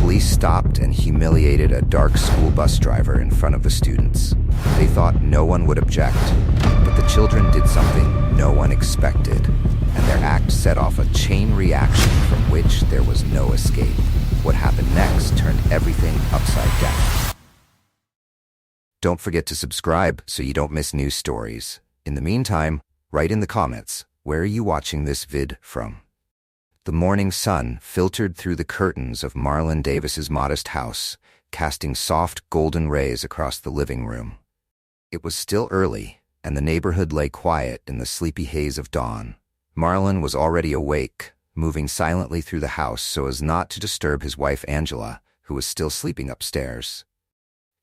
Police stopped and humiliated a dark school bus driver in front of the students. They thought no one would object, but the children did something no one expected, and their act set off a chain reaction from which there was no escape. What happened next turned everything upside down. Don't forget to subscribe so you don't miss news stories. In the meantime, write in the comments, where are you watching this vid from? The morning sun filtered through the curtains of Marlon Davis's modest house, casting soft golden rays across the living room. It was still early, and the neighborhood lay quiet in the sleepy haze of dawn. Marlon was already awake, moving silently through the house so as not to disturb his wife Angela, who was still sleeping upstairs.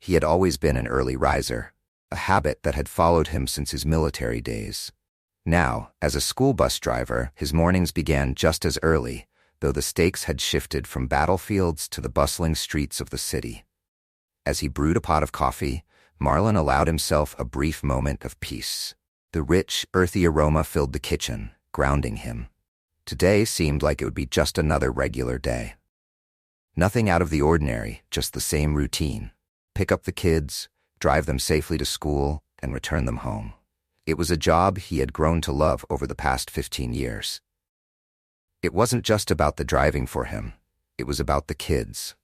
He had always been an early riser, a habit that had followed him since his military days. Now, as a school bus driver, his mornings began just as early, though the stakes had shifted from battlefields to the bustling streets of the city. As he brewed a pot of coffee, Marlon allowed himself a brief moment of peace. The rich, earthy aroma filled the kitchen, grounding him. Today seemed like it would be just another regular day. Nothing out of the ordinary, just the same routine. Pick up the kids, drive them safely to school, and return them home. It was a job he had grown to love over the past 15 years. It wasn't just about the driving for him. It was about the kids.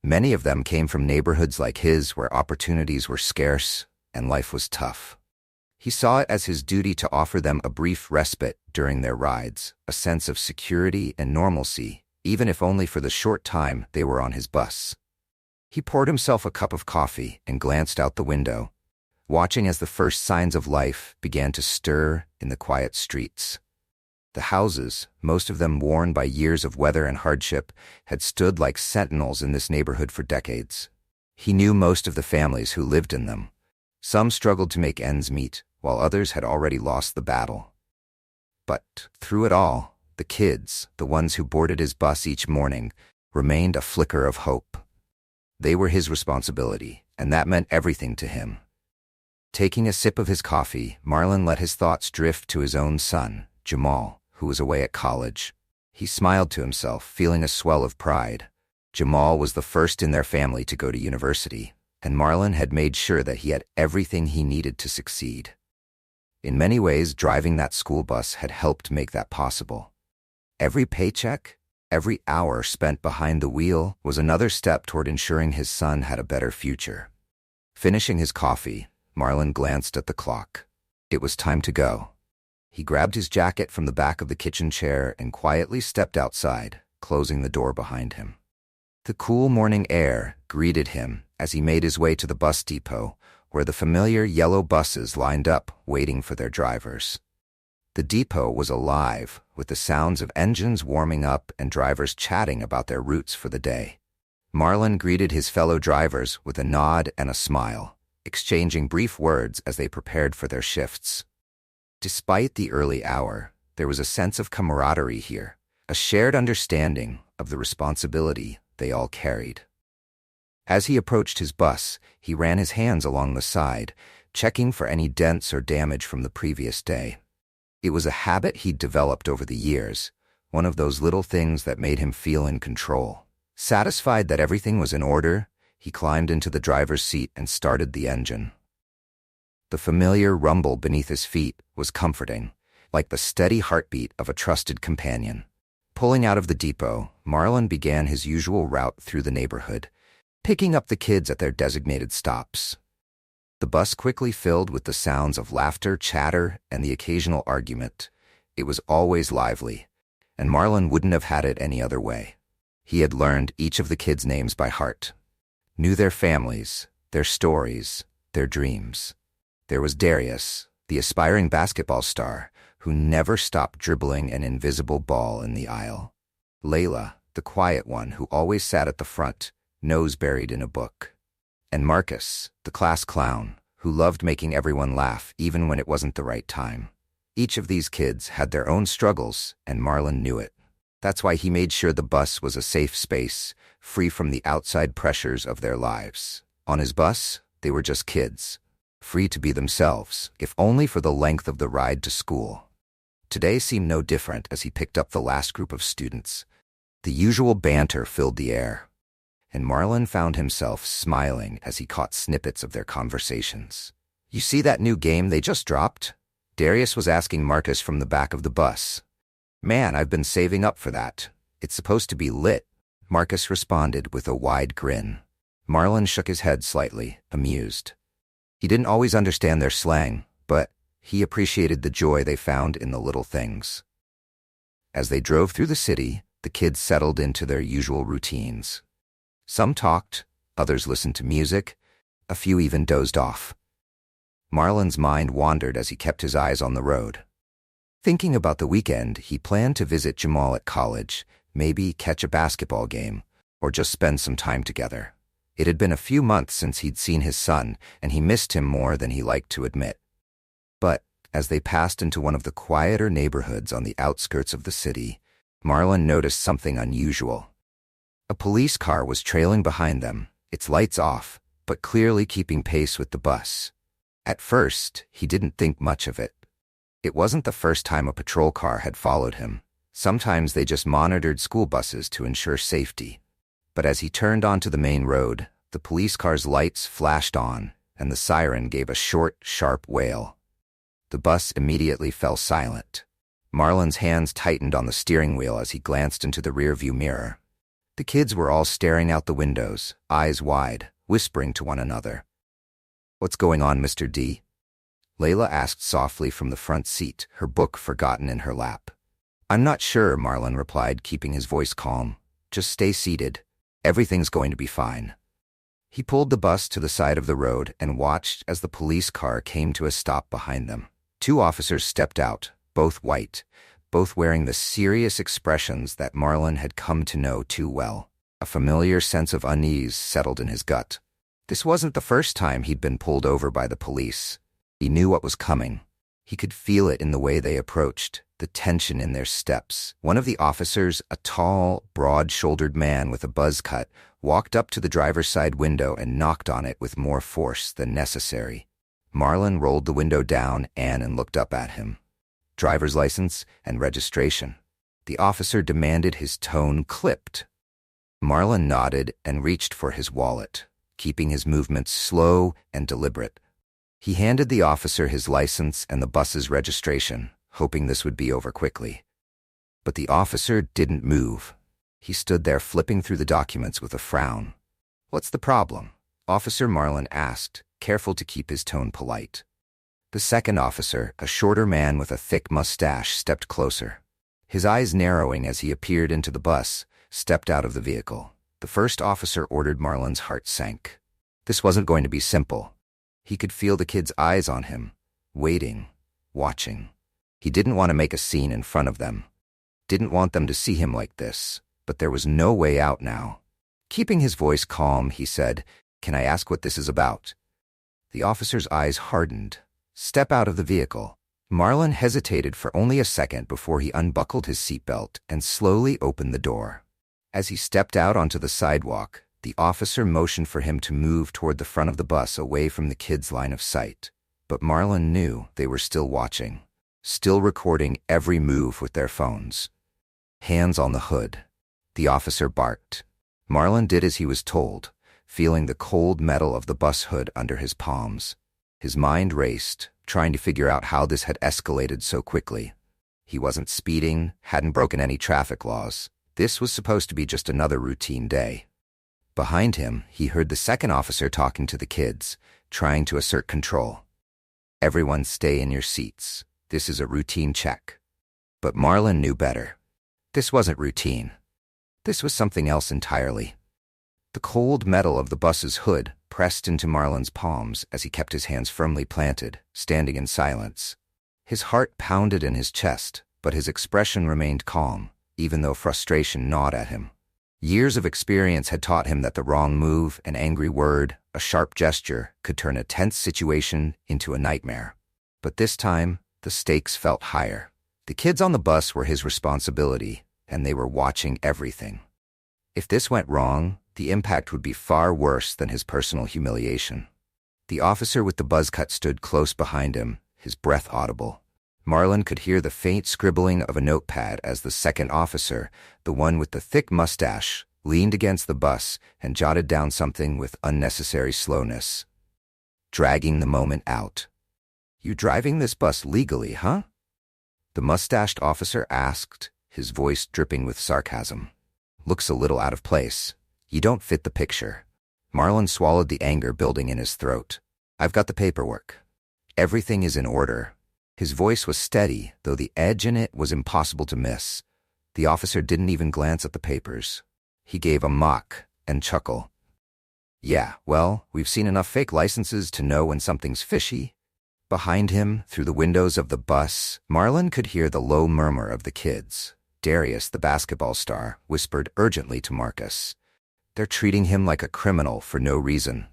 Many of them came from neighborhoods like his where opportunities were scarce and life was tough. He saw it as his duty to offer them a brief respite during their rides, a sense of security and normalcy, even if only for the short time they were on his bus. He poured himself a cup of coffee and glanced out the window, watching as the first signs of life began to stir in the quiet streets. The houses, most of them worn by years of weather and hardship, had stood like sentinels in this neighborhood for decades. He knew most of the families who lived in them. Some struggled to make ends meet, while others had already lost the battle. But through it all, the kids, the ones who boarded his bus each morning, remained a flicker of hope. They were his responsibility, and that meant everything to him. Taking a sip of his coffee, Marlon let his thoughts drift to his own son, Jamal, who was away at college. He smiled to himself, feeling a swell of pride. Jamal was the first in their family to go to university, and Marlon had made sure that he had everything he needed to succeed. In many ways, driving that school bus had helped make that possible. Every paycheck, every hour spent behind the wheel was another step toward ensuring his son had a better future. Finishing his coffee, Marlon glanced at the clock. It was time to go. He grabbed his jacket from the back of the kitchen chair and quietly stepped outside, closing the door behind him. The cool morning air greeted him as he made his way to the bus depot, where the familiar yellow buses lined up, waiting for their drivers. The depot was alive, with the sounds of engines warming up and drivers chatting about their routes for the day. Marlon greeted his fellow drivers with a nod and a smile, exchanging brief words as they prepared for their shifts. Despite the early hour, there was a sense of camaraderie here, a shared understanding of the responsibility they all carried. As he approached his bus, he ran his hands along the side, checking for any dents or damage from the previous day. It was a habit he'd developed over the years, one of those little things that made him feel in control. Satisfied that everything was in order, he climbed into the driver's seat and started the engine. The familiar rumble beneath his feet was comforting, like the steady heartbeat of a trusted companion. Pulling out of the depot, Marlon began his usual route through the neighborhood, picking up the kids at their designated stops. The bus quickly filled with the sounds of laughter, chatter, and the occasional argument. It was always lively, and Marlon wouldn't have had it any other way. He had learned each of the kids' names by heart, knew their families, their stories, their dreams. There was Darius, the aspiring basketball star, who never stopped dribbling an invisible ball in the aisle. Layla, the quiet one who always sat at the front, nose buried in a book. And Marcus, the class clown, who loved making everyone laugh even when it wasn't the right time. Each of these kids had their own struggles, and Marlon knew it. That's why he made sure the bus was a safe space, free from the outside pressures of their lives. On his bus, they were just kids, free to be themselves, if only for the length of the ride to school. Today seemed no different as he picked up the last group of students. The usual banter filled the air. and Marlon found himself smiling as he caught snippets of their conversations. "You see that new game they just dropped?" Darius was asking Marcus from the back of the bus. "Man, I've been saving up for that. It's supposed to be lit." Marcus responded with a wide grin. Marlon shook his head slightly, amused. He didn't always understand their slang, but he appreciated the joy they found in the little things. As they drove through the city, the kids settled into their usual routines. Some talked, others listened to music, a few even dozed off. Marlon's mind wandered as he kept his eyes on the road. Thinking about the weekend, he planned to visit Jamal at college, maybe catch a basketball game, or just spend some time together. It had been a few months since he'd seen his son, and he missed him more than he liked to admit. But as they passed into one of the quieter neighborhoods on the outskirts of the city, Marlon noticed something unusual. A police car was trailing behind them, its lights off, but clearly keeping pace with the bus. At first, he didn't think much of it. It wasn't the first time a patrol car had followed him. Sometimes they just monitored school buses to ensure safety. But as he turned onto the main road, the police car's lights flashed on, and the siren gave a short, sharp wail. The bus immediately fell silent. Marlon's hands tightened on the steering wheel as he glanced into the rearview mirror. The kids were all staring out the windows, eyes wide, whispering to one another. "What's going on, Mr. D?" Layla asked softly from the front seat, her book forgotten in her lap. "I'm not sure," Marlon replied, keeping his voice calm. "Just stay seated. Everything's going to be fine." He pulled the bus to the side of the road and watched as the police car came to a stop behind them. 2 officers stepped out, both white, both wearing the serious expressions that Marlon had come to know too well. A familiar sense of unease settled in his gut. This wasn't the first time he'd been pulled over by the police. He knew what was coming. He could feel it in the way they approached, the tension in their steps. One of the officers, a tall, broad-shouldered man with a buzz cut, walked up to the driver's side window and knocked on it with more force than necessary. Marlon rolled the window down and looked up at him. "Driver's license and registration." The officer demanded, his tone clipped. Marlon nodded and reached for his wallet, keeping his movements slow and deliberate. He handed the officer his license and the bus's registration, hoping this would be over quickly. But the officer didn't move. He stood there flipping through the documents with a frown. "What's the problem?" Officer Marlon asked, careful to keep his tone polite. The second officer, a shorter man with a thick mustache, stepped closer. His eyes narrowing as he appeared into the bus, stepped out of the vehicle. The first officer ordered. Marlon's heart sank. This wasn't going to be simple. He could feel the kids' eyes on him, waiting, watching. He didn't want to make a scene in front of them. Didn't want them to see him like this, but there was no way out now. Keeping his voice calm, he said, "Can I ask what this is about?" The officer's eyes hardened. "Step out of the vehicle." Marlon hesitated for only a second before he unbuckled his seatbelt and slowly opened the door. As he stepped out onto the sidewalk, the officer motioned for him to move toward the front of the bus away from the kids' line of sight. But Marlon knew they were still watching, still recording every move with their phones. "Hands on the hood." The officer barked. Marlon did as he was told, feeling the cold metal of the bus hood under his palms. His mind raced, trying to figure out how this had escalated so quickly. He wasn't speeding, hadn't broken any traffic laws. This was supposed to be just another routine day. Behind him, he heard the second officer talking to the kids, trying to assert control. "Everyone stay in your seats. This is a routine check." But Marlon knew better. This wasn't routine. This was something else entirely. The cold metal of the bus's hood pressed into Marlon's palms as he kept his hands firmly planted, standing in silence. His heart pounded in his chest, but his expression remained calm, even though frustration gnawed at him. Years of experience had taught him that the wrong move, an angry word, a sharp gesture could turn a tense situation into a nightmare. But this time, the stakes felt higher. The kids on the bus were his responsibility, and they were watching everything. If this went wrong, the impact would be far worse than his personal humiliation. The officer with the buzz cut stood close behind him, his breath audible. Marlon could hear the faint scribbling of a notepad as the second officer, the one with the thick mustache, leaned against the bus, and jotted down something with unnecessary slowness, dragging the moment out. "You driving this bus legally, huh?" the mustached officer asked, his voice dripping with sarcasm. "Looks a little out of place. You don't fit the picture." Marlon swallowed the anger building in his throat. "I've got the paperwork. Everything is in order." His voice was steady, though the edge in it was impossible to miss. The officer didn't even glance at the papers. He gave a mock and chuckle. "Yeah, well, we've seen enough fake licenses to know when something's fishy." Behind him, through the windows of the bus, Marlon could hear the low murmur of the kids. Darius, the basketball star, whispered urgently to Marcus. "They're treating him like a criminal for no reason."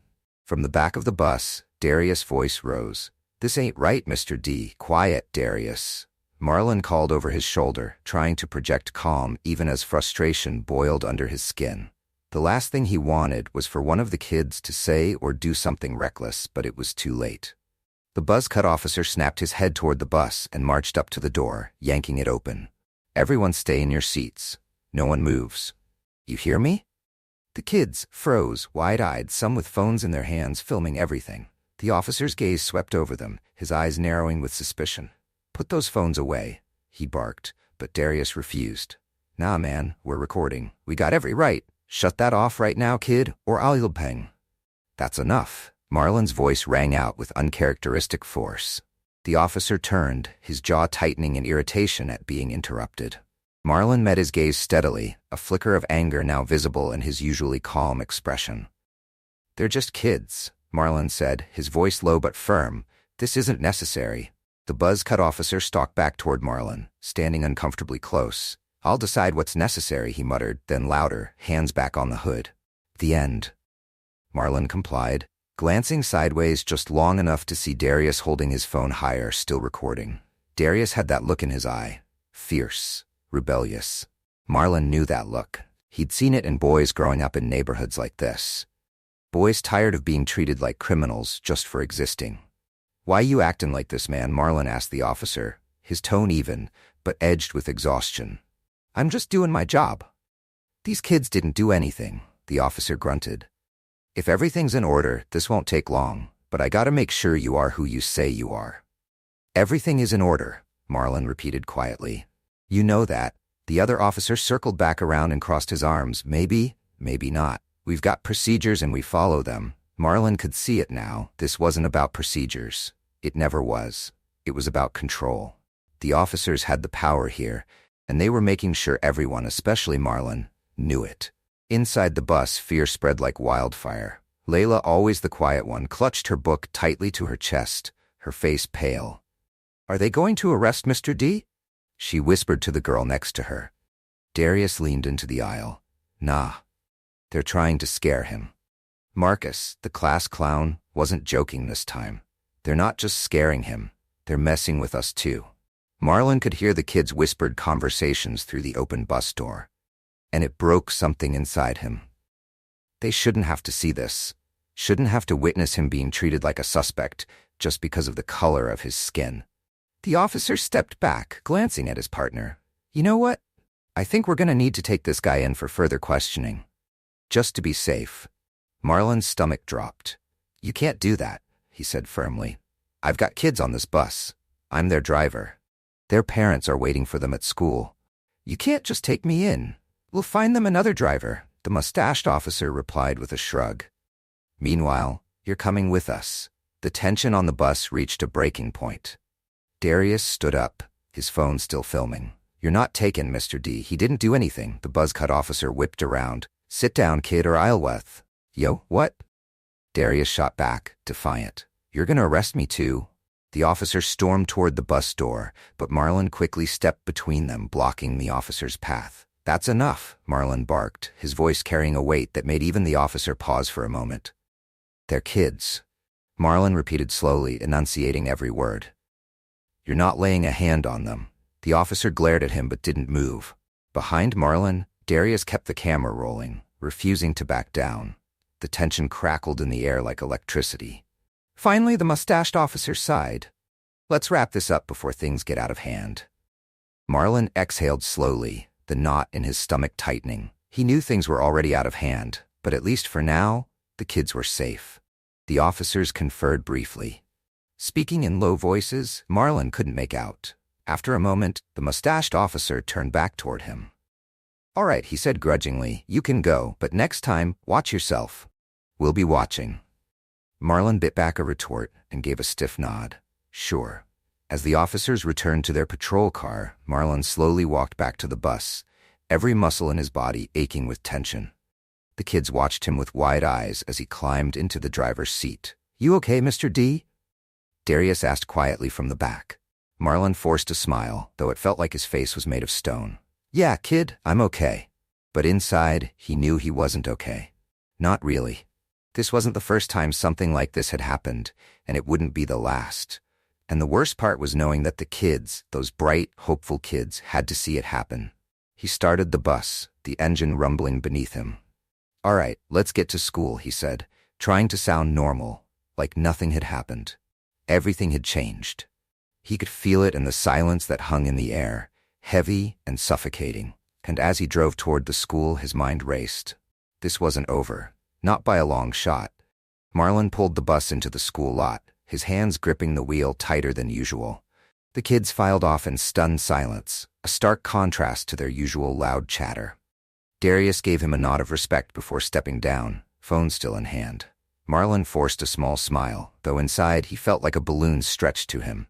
From the back of the bus, Darius' voice rose. "This ain't right, Mr. D. Quiet, Darius." Marlon called over his shoulder, trying to project calm even as frustration boiled under his skin. The last thing he wanted was for one of the kids to say or do something reckless, but it was too late. The buzz-cut officer snapped his head toward the bus and marched up to the door, yanking it open. "Everyone stay in your seats. No one moves. You hear me?" The kids froze, wide-eyed, some with phones in their hands filming everything. The officer's gaze swept over them, his eyes narrowing with suspicion. "Put those phones away," he barked, but Darius refused. "Nah, man, we're recording. We got every right. Shut that off right now, kid, or I'll ping." "That's enough." Marlon's voice rang out with uncharacteristic force. The officer turned, his jaw tightening in irritation at being interrupted. Marlon met his gaze steadily, a flicker of anger now visible in his usually calm expression. "They're just kids," Marlon said, his voice low but firm. "This isn't necessary." The buzz-cut officer stalked back toward Marlon, standing uncomfortably close. "I'll decide what's necessary," he muttered, then louder, hands back on the hood. "The end." Marlon complied, glancing sideways just long enough to see Darius holding his phone higher, still recording. Darius had that look in his eye. Fierce, rebellious. Marlon knew that look. He'd seen it in boys growing up in neighborhoods like this. Boys tired of being treated like criminals just for existing. "Why you actin' like this, man?" Marlon asked the officer, his tone even, but edged with exhaustion. "I'm just doing my job." "These kids didn't do anything," the officer grunted. "If everything's in order, this won't take long, but I gotta make sure you are who you say you are." "Everything is in order," Marlon repeated quietly. "You know that." The other officer circled back around and crossed his arms. "Maybe, maybe not. We've got procedures and we follow them." Marlon could see it now. This wasn't about procedures. It never was. It was about control. The officers had the power here, and they were making sure everyone, especially Marlon, knew it. Inside the bus, fear spread like wildfire. Layla, always the quiet one, clutched her book tightly to her chest, her face pale. "Are they going to arrest Mr. D?" she whispered to the girl next to her. Darius leaned into the aisle. "Nah. They're trying to scare him." Marcus, the class clown, wasn't joking this time. "They're not just scaring him. They're messing with us too." Marlon could hear the kids' whispered conversations through the open bus door, and it broke something inside him. They shouldn't have to see this. Shouldn't have to witness him being treated like a suspect just because of the color of his skin. The officer stepped back, glancing at his partner. "You know what? I think we're gonna need to take this guy in for further questioning. Just to be safe." Marlon's stomach dropped. "You can't do that," he said firmly. "I've got kids on this bus. I'm their driver. Their parents are waiting for them at school. You can't just take me in. We'll find them another driver," the mustached officer replied with a shrug. "Meanwhile, you're coming with us." The tension on the bus reached a breaking point. Darius stood up, his phone still filming. "You're not taken, Mr. D. He didn't do anything," the buzz-cut officer whipped around. "Sit down, kid, or I'll with." "Yo, what?" Darius shot back, defiant. "You're gonna arrest me too." The officer stormed toward the bus door, but Marlon quickly stepped between them, blocking the officer's path. "That's enough," Marlon barked, his voice carrying a weight that made even the officer pause for a moment. "They're kids," Marlon repeated slowly, enunciating every word. "You're not laying a hand on them." The officer glared at him but didn't move. Behind Marlon, Darius kept the camera rolling, refusing to back down. The tension crackled in the air like electricity. Finally, the mustached officer sighed. "Let's wrap this up before things get out of hand." Marlon exhaled slowly, the knot in his stomach tightening. He knew things were already out of hand, but at least for now, the kids were safe. The officers conferred briefly. Speaking in low voices, Marlon couldn't make out. After a moment, the mustached officer turned back toward him. "All right," he said grudgingly, "you can go, but next time, watch yourself. We'll be watching." Marlon bit back a retort and gave a stiff nod. Sure. As the officers returned to their patrol car, Marlon slowly walked back to the bus, every muscle in his body aching with tension. The kids watched him with wide eyes as he climbed into the driver's seat. "You okay, Mr. D?" Darius asked quietly from the back. Marlon forced a smile, though it felt like his face was made of stone. "Yeah, kid, I'm okay." But inside, he knew he wasn't okay. Not really. This wasn't the first time something like this had happened, and it wouldn't be the last. And the worst part was knowing that the kids, those bright, hopeful kids, had to see it happen. He started the bus, the engine rumbling beneath him. "All right, let's get to school," he said, trying to sound normal, like nothing had happened. Everything had changed. He could feel it in the silence that hung in the air, heavy and suffocating. And as he drove toward the school, his mind raced. This wasn't over, not by a long shot. Marlon pulled the bus into the school lot, his hands gripping the wheel tighter than usual. The kids filed off in stunned silence, a stark contrast to their usual loud chatter. Darius gave him a nod of respect before stepping down, phone still in hand. Marlon forced a small smile, though inside he felt like a balloon stretched to him.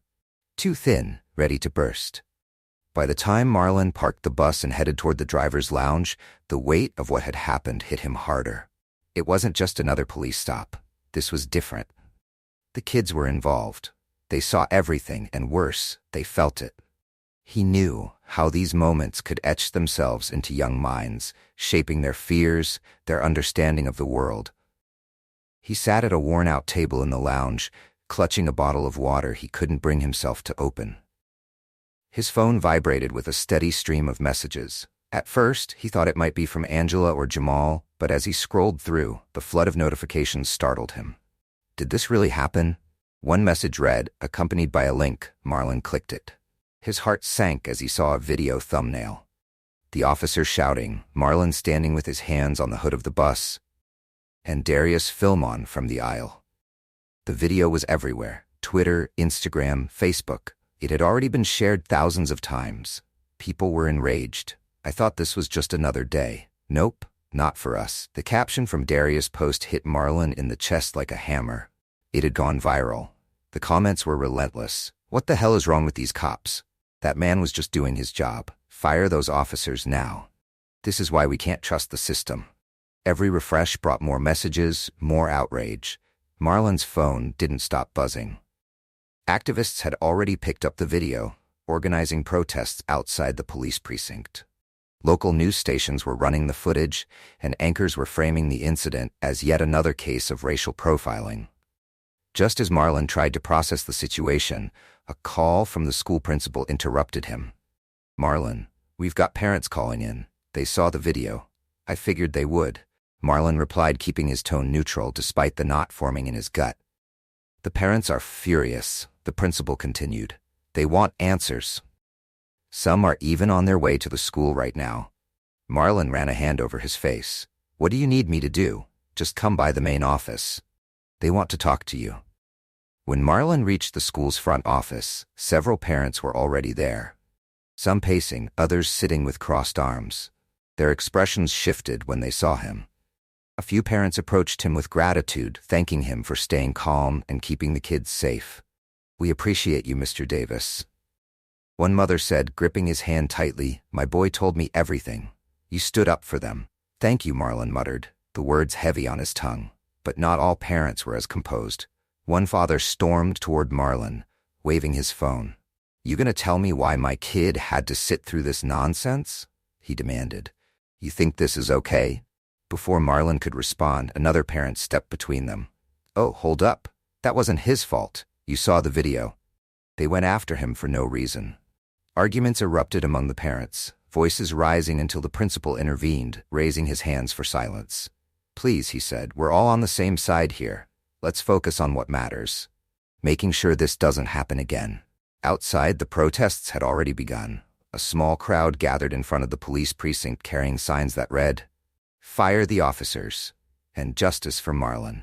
Too thin, ready to burst. By the time Marlon parked the bus and headed toward the driver's lounge, the weight of what had happened hit him harder. It wasn't just another police stop. This was different. The kids were involved. They saw everything, and worse, they felt it. He knew how these moments could etch themselves into young minds, shaping their fears, their understanding of the world. He sat at a worn-out table in the lounge, clutching a bottle of water he couldn't bring himself to open. His phone vibrated with a steady stream of messages. At first, he thought it might be from Angela or Jamal, but as he scrolled through, the flood of notifications startled him. Did this really happen? One message read, accompanied by a link. Marlon clicked it. His heart sank as he saw a video thumbnail. The officer shouting, Marlon standing with his hands on the hood of the bus, and Darius film on from the aisle. The video was everywhere. Twitter, Instagram, Facebook. It had already been shared thousands of times. People were enraged. "I thought this was just another day." "Nope, not for us." The caption from Darius' post hit Marlon in the chest like a hammer. It had gone viral. The comments were relentless. "What the hell is wrong with these cops? That man was just doing his job. Fire those officers now. This is why we can't trust the system." Every refresh brought more messages, more outrage. Marlon's phone didn't stop buzzing. Activists had already picked up the video, organizing protests outside the police precinct. Local news stations were running the footage, and anchors were framing the incident as yet another case of racial profiling. Just as Marlon tried to process the situation, a call from the school principal interrupted him. "Marlon, we've got parents calling in. They saw the video." "I figured they would," Marlon replied, keeping his tone neutral despite the knot forming in his gut. "The parents are furious," the principal continued. "They want answers. Some are even on their way to the school right now." Marlon ran a hand over his face. "What do you need me to do? Just come by the main office. They want to talk to you." When Marlon reached the school's front office, several parents were already there. Some pacing, others sitting with crossed arms. Their expressions shifted when they saw him. A few parents approached him with gratitude, thanking him for staying calm and keeping the kids safe. "We appreciate you, Mr. Davis." One mother said, gripping his hand tightly, "My boy told me everything. You stood up for them." "Thank you," Marlon muttered, the words heavy on his tongue. But not all parents were as composed. One father stormed toward Marlon, waving his phone. "You gonna tell me why my kid had to sit through this nonsense?" he demanded. "You think this is okay?" Before Marlon could respond, another parent stepped between them. "Oh, hold up. That wasn't his fault. You saw the video." They went after him for no reason. Arguments erupted among the parents, voices rising until the principal intervened, raising his hands for silence. "Please," he said, "we're all on the same side here. Let's focus on what matters. Making sure this doesn't happen again." Outside, the protests had already begun. A small crowd gathered in front of the police precinct carrying signs that read, Fire the officers, and justice for Marlon.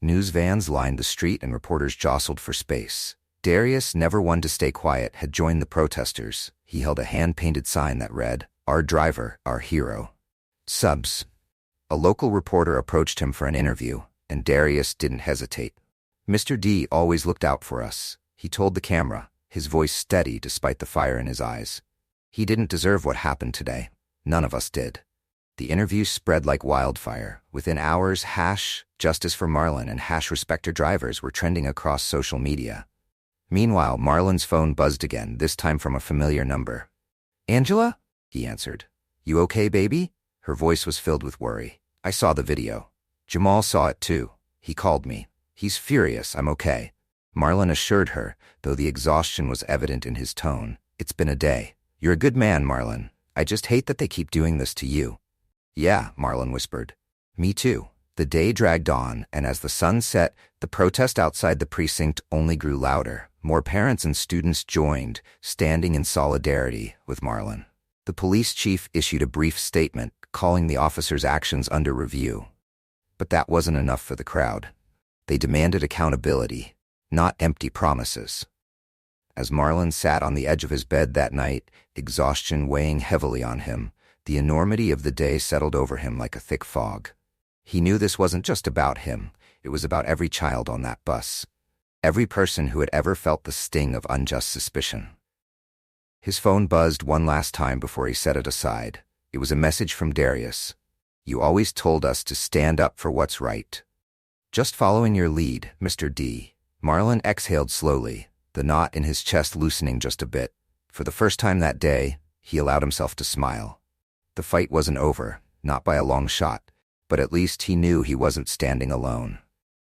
News vans lined the street and reporters jostled for space. Darius, never one to stay quiet, had joined the protesters. He held a hand-painted sign that read, "Our driver, our hero." Subs. A local reporter approached him for an interview, and Darius didn't hesitate. "Mr. D always looked out for us," he told the camera, his voice steady despite the fire in his eyes. "He didn't deserve what happened today. None of us did." The interview spread like wildfire. Within hours, #Justice for Marlon and #Respect Our Drivers were trending across social media. Meanwhile, Marlon's phone buzzed again, this time from a familiar number. "Angela?" he answered. "You okay, baby?" Her voice was filled with worry. "I saw the video. Jamal saw it too. He called me. He's furious. I'm okay." Marlon assured her, though the exhaustion was evident in his tone. "It's been a day. You're a good man, Marlon. I just hate that they keep doing this to you." "Yeah," Marlon whispered. "Me too." The day dragged on, and as the sun set, the protest outside the precinct only grew louder. More parents and students joined, standing in solidarity with Marlon. The police chief issued a brief statement, calling the officers' actions under review. But that wasn't enough for the crowd. They demanded accountability, not empty promises. As Marlon sat on the edge of his bed that night, exhaustion weighing heavily on him, the enormity of the day settled over him like a thick fog. He knew this wasn't just about him. It was about every child on that bus. Every person who had ever felt the sting of unjust suspicion. His phone buzzed one last time before he set it aside. It was a message from Darius. "You always told us to stand up for what's right." "Just following your lead, Mr. D." Marlon exhaled slowly, the knot in his chest loosening just a bit. For the first time that day, he allowed himself to smile. The fight wasn't over, not by a long shot, but at least he knew he wasn't standing alone.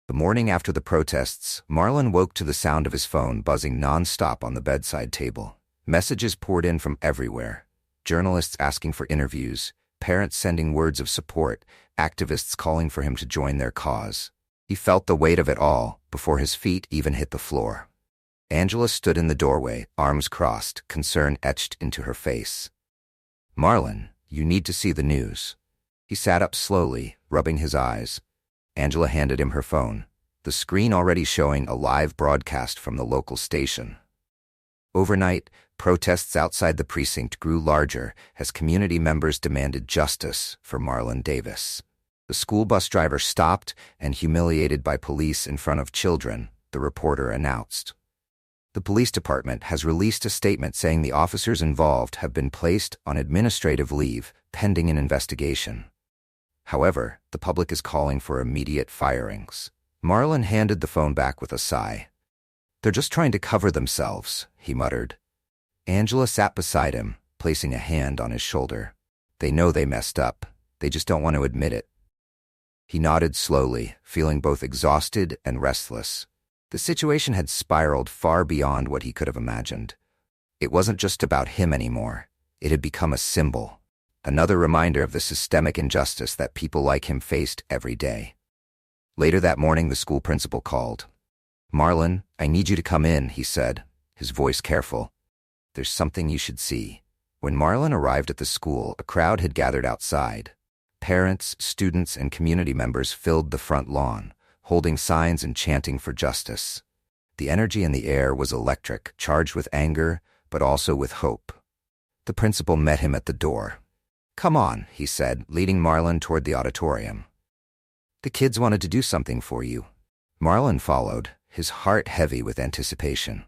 The morning after the protests, Marlon woke to the sound of his phone buzzing non-stop on the bedside table. Messages poured in from everywhere. Journalists asking for interviews, parents sending words of support, activists calling for him to join their cause. He felt the weight of it all before his feet even hit the floor. Angela stood in the doorway, arms crossed, concern etched into her face. "Marlon, you need to see the news." He sat up slowly, rubbing his eyes. Angela handed him her phone, the screen already showing a live broadcast from the local station. Overnight, protests outside the precinct grew larger as community members demanded justice for Marlon Davis. The school bus driver stopped and, humiliated by police in front of children, the reporter announced. The police department has released a statement saying the officers involved have been placed on administrative leave pending an investigation. However, the public is calling for immediate firings. Marlon handed the phone back with a sigh. "They're just trying to cover themselves," he muttered. Angela sat beside him, placing a hand on his shoulder. "They know they messed up. They just don't want to admit it." He nodded slowly, feeling both exhausted and restless. The situation had spiraled far beyond what he could have imagined. It wasn't just about him anymore. It had become a symbol, another reminder of the systemic injustice that people like him faced every day. Later that morning, the school principal called. "Marlon, I need you to come in," he said, his voice careful. "There's something you should see." When Marlon arrived at the school, a crowd had gathered outside. Parents, students, and community members filled the front lawn, holding signs and chanting for justice. The energy in the air was electric, charged with anger, but also with hope. The principal met him at the door. "Come on," he said, leading Marlon toward the auditorium. "The kids wanted to do something for you." Marlon followed, his heart heavy with anticipation.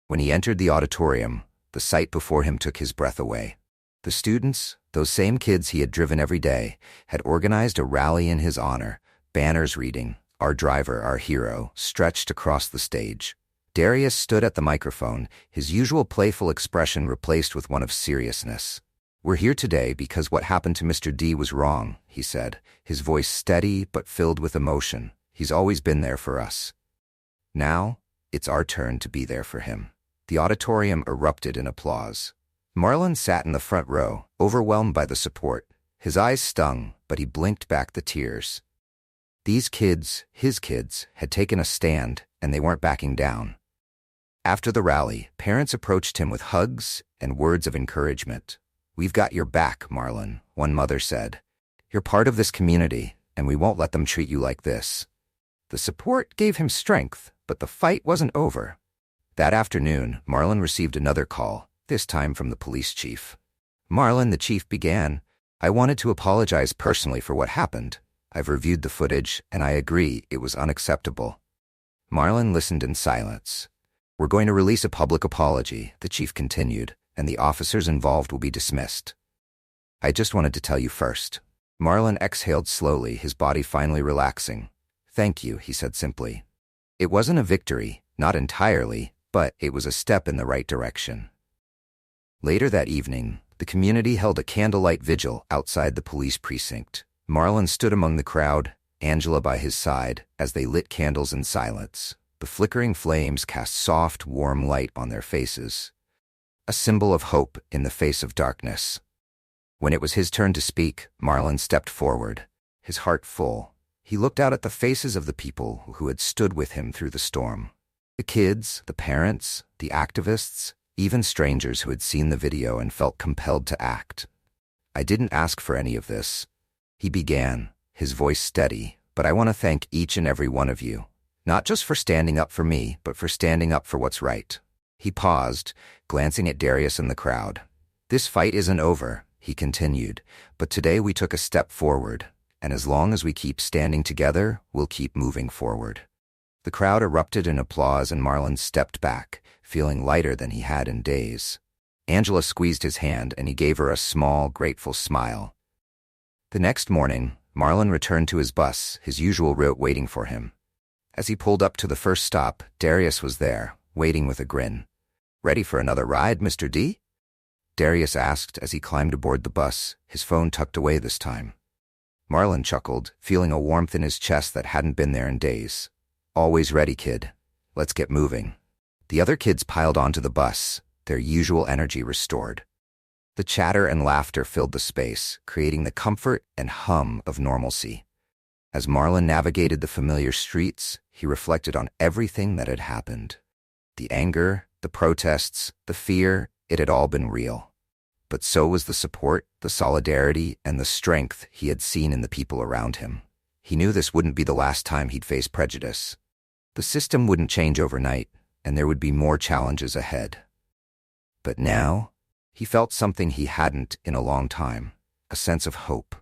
When he entered the auditorium, the sight before him took his breath away. The students, those same kids he had driven every day, had organized a rally in his honor, banners reading, "Our driver, our hero," stretched across the stage. Darius stood at the microphone, his usual playful expression replaced with one of seriousness. "We're here today because what happened to Mr. D was wrong," he said, his voice steady but filled with emotion. "He's always been there for us. Now, it's our turn to be there for him." The auditorium erupted in applause. Marlon sat in the front row, overwhelmed by the support. His eyes stung, but he blinked back the tears. These kids, his kids, had taken a stand, and they weren't backing down. After the rally, parents approached him with hugs and words of encouragement. "We've got your back, Marlon," one mother said. "You're part of this community, and we won't let them treat you like this." The support gave him strength, but the fight wasn't over. That afternoon, Marlon received another call, this time from the police chief. "Marlon," the chief began, "I wanted to apologize personally for what happened. I've reviewed the footage, and I agree it was unacceptable." Marlon listened in silence. "We're going to release a public apology," the chief continued, "and the officers involved will be dismissed. I just wanted to tell you first." Marlon exhaled slowly, his body finally relaxing. "Thank you," he said simply. It wasn't a victory, not entirely, but it was a step in the right direction. Later that evening, the community held a candlelight vigil outside the police precinct. Marlon stood among the crowd, Angela by his side, as they lit candles in silence. The flickering flames cast soft, warm light on their faces, a symbol of hope in the face of darkness. When it was his turn to speak, Marlon stepped forward, his heart full. He looked out at the faces of the people who had stood with him through the storm. The kids, the parents, the activists, even strangers who had seen the video and felt compelled to act. "I didn't ask for any of this," he began, his voice steady, "but I want to thank each and every one of you, not just for standing up for me, but for standing up for what's right." He paused, glancing at Darius and the crowd. "This fight isn't over," he continued, "but today we took a step forward, and as long as we keep standing together, we'll keep moving forward." The crowd erupted in applause, and Marlon stepped back, feeling lighter than he had in days. Angela squeezed his hand, and he gave her a small, grateful smile. The next morning, Marlon returned to his bus, his usual route waiting for him. As he pulled up to the first stop, Darius was there, waiting with a grin. "Ready for another ride, Mr. D?" Darius asked as he climbed aboard the bus, his phone tucked away this time. Marlon chuckled, feeling a warmth in his chest that hadn't been there in days. "Always ready, kid. Let's get moving." The other kids piled onto the bus, their usual energy restored. The chatter and laughter filled the space, creating the comfort and hum of normalcy. As Marlon navigated the familiar streets, he reflected on everything that had happened. The anger, the protests, the fear, it had all been real. But so was the support, the solidarity, and the strength he had seen in the people around him. He knew this wouldn't be the last time he'd face prejudice. The system wouldn't change overnight, and there would be more challenges ahead. But now, he felt something he hadn't in a long time, a sense of hope.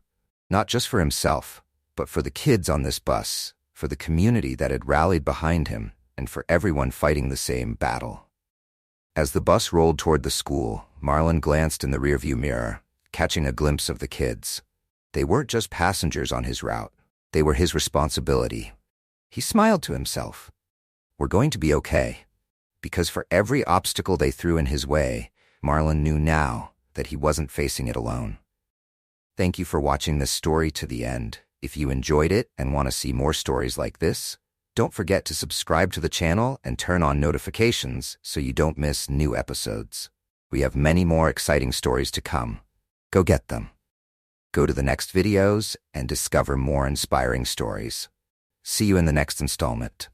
Not just for himself, but for the kids on this bus, for the community that had rallied behind him, and for everyone fighting the same battle. As the bus rolled toward the school, Marlon glanced in the rearview mirror, catching a glimpse of the kids. They weren't just passengers on his route. They were his responsibility. He smiled to himself. We're going to be okay. Because for every obstacle they threw in his way, Marlon knew now that he wasn't facing it alone. Thank you for watching this story to the end. If you enjoyed it and want to see more stories like this, don't forget to subscribe to the channel and turn on notifications so you don't miss new episodes. We have many more exciting stories to come. Go get them. Go to the next videos and discover more inspiring stories. See you in the next installment.